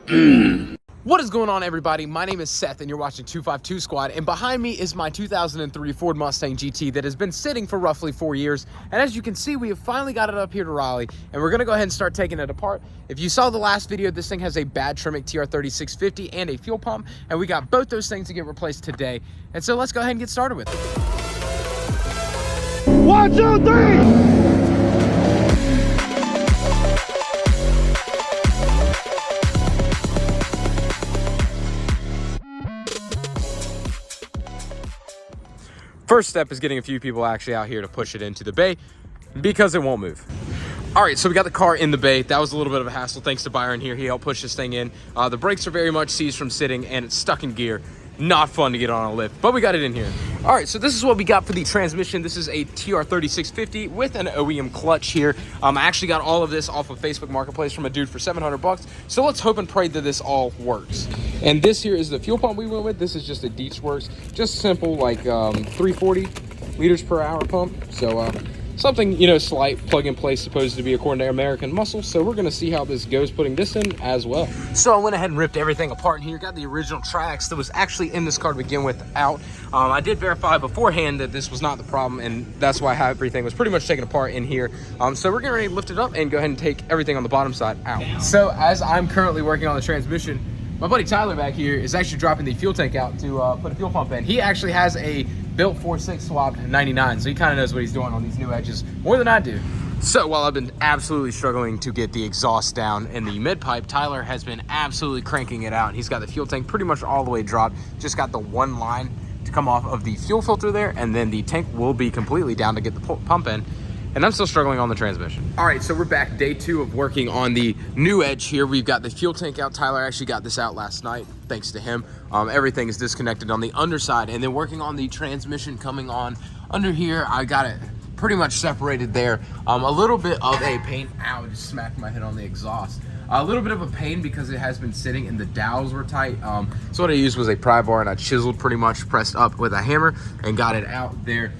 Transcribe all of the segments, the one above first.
What is going on, everybody? My name is Seth and you're watching 252 Squad, and behind me is my 2003 Ford Mustang GT that has been sitting for roughly 4 years. And as you can see, we have finally got it up here to Raleigh and we're gonna go ahead and start taking it apart. If you saw the last video, this thing has a bad Tremec TR3650 and a fuel pump, and we got both those things to get replaced today. And so let's go ahead and get started with it. 1, 2, 3! First step is getting a few people actually out here to push it into the bay because it won't move. All right, so we got the car in the bay. That was a little bit of a hassle thanks to Byron here. He helped push this thing in. The brakes are very much seized from sitting and it's stuck in gear. Not fun to get on a lift, but we got it in here. All right, so this is what we got for the transmission. This is a TR3650 with an OEM clutch here. I actually got all of this off of Facebook Marketplace from a dude for 700 bucks. So let's hope and pray that this all works. And this here is the fuel pump we went with. This is just a Deatschwerks, just simple, like 340 liters per hour pump. So something, you know, slight, plug and play, supposed to be according to American Muscle. So we're gonna see how this goes putting this in as well. So I went ahead and ripped everything apart in here. Got the original tracks that was actually in this car to begin with out. I did verify beforehand that this was not the problem, and that's why everything was pretty much taken apart in here. So we're getting ready to lift it up and go ahead and take everything on the bottom side out. So as I'm currently working on the transmission, my buddy Tyler back here is actually dropping the fuel tank out to put a fuel pump in. He actually has a built 4.6 swapped 99, so he kind of knows what he's doing on these new edges more than I do. So while I've been absolutely struggling to get the exhaust down in the mid pipe, Tyler has been absolutely cranking it out. He's got the fuel tank pretty much all the way dropped, just got the one line to come off of the fuel filter there, and then the tank will be completely down to get the pump in. And I'm still struggling on the transmission. All right, so we're back day 2 of working on the new edge here. We've got the fuel tank out. Tyler actually got this out last night, thanks to him. Everything is disconnected on the underside, and then working on the transmission coming on under here. I got it pretty much separated there. A little bit of a pain. Ow, just smacked my head on the exhaust. A little bit of a pain because it has been sitting and the dowels were tight. So what I used was a pry bar and I chiseled, pretty much pressed up with a hammer and got it out there.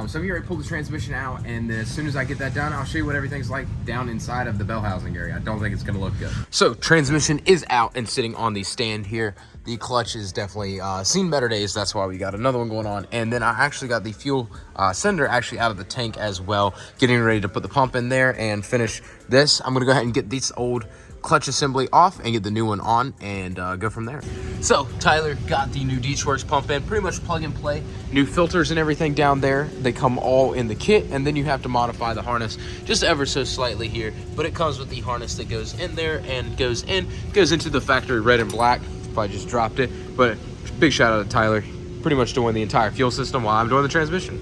So here I pulled the transmission out, and as soon as I get that down, I'll show you what everything's like down inside of the bell housing area. I don't think it's gonna look good. So transmission is out and sitting on the stand here. The clutch is definitely seen better days. That's why we got another one going on. And then I actually got the fuel sender actually out of the tank as well, getting ready to put the pump in there and finish this. I'm gonna go ahead and get these old clutch assembly off and get the new one on and go from there. So Tyler got the new Deatschwerks pump in, pretty much plug and play. New filters and everything down there. They come all in the kit, and then you have to modify the harness just ever so slightly here, but it comes with the harness that goes in there and goes into the factory red and black. I just dropped it, but big shout out to Tyler, pretty much doing the entire fuel system while I'm doing the transmission.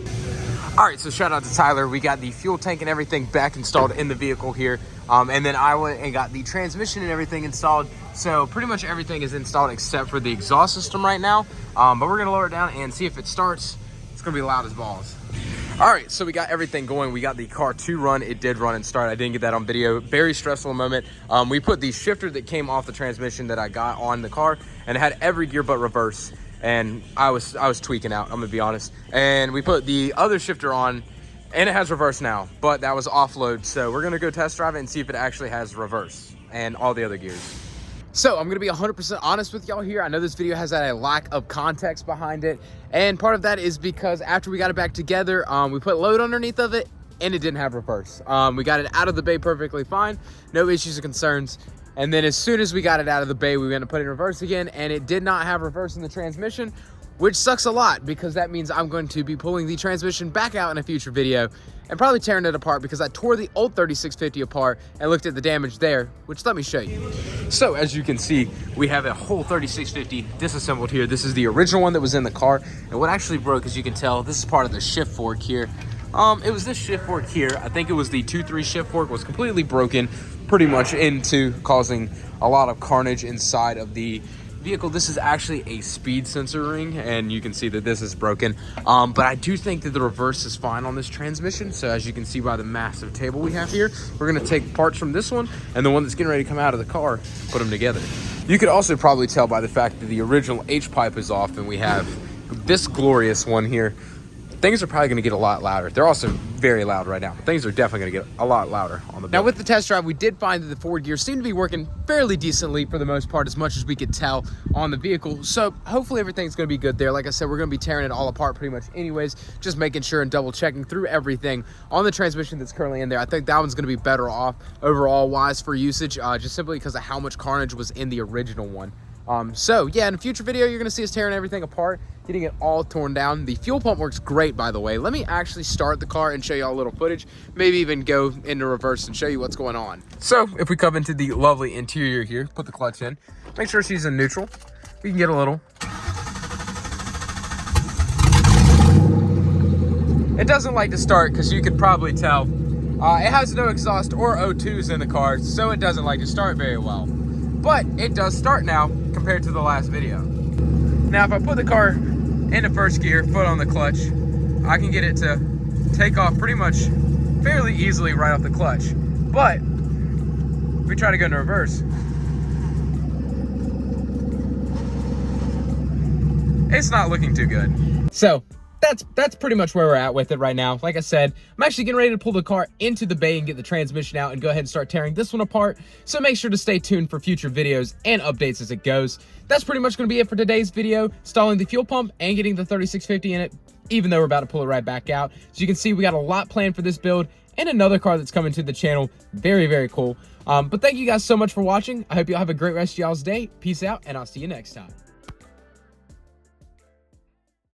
All right, so shout out to Tyler. We got the fuel tank and everything back installed in the vehicle here. And then I went and got the transmission and everything installed. So pretty much everything is installed except for the exhaust system right now. But we're gonna lower it down and see if it starts. It's gonna be loud as balls. All right, so we got everything going. We got the car to run. It did run and start. I didn't get that on video. Very stressful moment. We put the shifter that came off the transmission that I got on the car, and it had every gear but reverse. And I was tweaking out, I'm gonna be honest. And we put the other shifter on, and it has reverse now, but that was offload. So we're gonna go test drive it and see if it actually has reverse and all the other gears. So I'm gonna be 100% honest with y'all here. I know this video has had a lack of context behind it, and part of that is because after we got it back together, we put load underneath of it, and it didn't have reverse. We got it out of the bay perfectly fine, no issues or concerns. And then as soon as we got it out of the bay, we went to put it in reverse again, and it did not have reverse in the transmission, which sucks a lot because that means I'm going to be pulling the transmission back out in a future video and probably tearing it apart because I tore the old 3650 apart and looked at the damage there, which let me show you. So as you can see, we have a whole 3650 disassembled here. This is the original one that was in the car. And what actually broke, as you can tell, this is part of the shift fork here. It was this shift fork here. I think it was the 2-3 shift fork was completely broken, pretty much into causing a lot of carnage inside of the vehicle. This is actually a speed sensor ring, and you can see that this is broken. But I do think that the reverse is fine on this transmission. So as you can see by the massive table we have here, we're gonna take parts from this one and the one that's getting ready to come out of the car, put them together. You could also probably tell by the fact that the original H pipe is off and we have this glorious one here things are probably going to get a lot louder. They're also very loud right now, but things are definitely going to get a lot louder on the build. Now with the test drive, we did find that the forward gear seemed to be working fairly decently for the most part, as much as we could tell on the vehicle. So hopefully everything's going to be good there. Like I said, we're going to be tearing it all apart pretty much anyways, just making sure and double checking through everything on the transmission that's currently in there. I think that one's going to be better off overall wise for usage, just simply because of how much carnage was in the original one. So yeah, in a future video, you're gonna see us tearing everything apart, getting it all torn down. The fuel pump works great, by the way. Let me actually start the car and show y'all a little footage, maybe even go into reverse and show you what's going on. So if we come into the lovely interior here, put the clutch in, make sure she's in neutral. We can get a little. It doesn't like to start, because you could probably tell it has no exhaust or O2s in the car, so it doesn't like to start very well. But it does start now compared to the last video. Now if I put the car into first gear, foot on the clutch, I can get it to take off pretty much fairly easily right off the clutch. But if we try to go into reverse, it's not looking too good. So that's pretty much where we're at with it right now. Like I said, I'm actually getting ready to pull the car into the bay and get the transmission out and go ahead and start tearing this one apart. So make sure to stay tuned for future videos and updates as it goes. That's pretty much going to be it for today's video, installing the fuel pump and getting the 3650 in it, even though we're about to pull it right back out. As you can see, we got a lot planned for this build and another car that's coming to the channel. Very, very cool. But thank you guys so much for watching. I hope y'all have a great rest of y'all's day. Peace out, and I'll see you next time.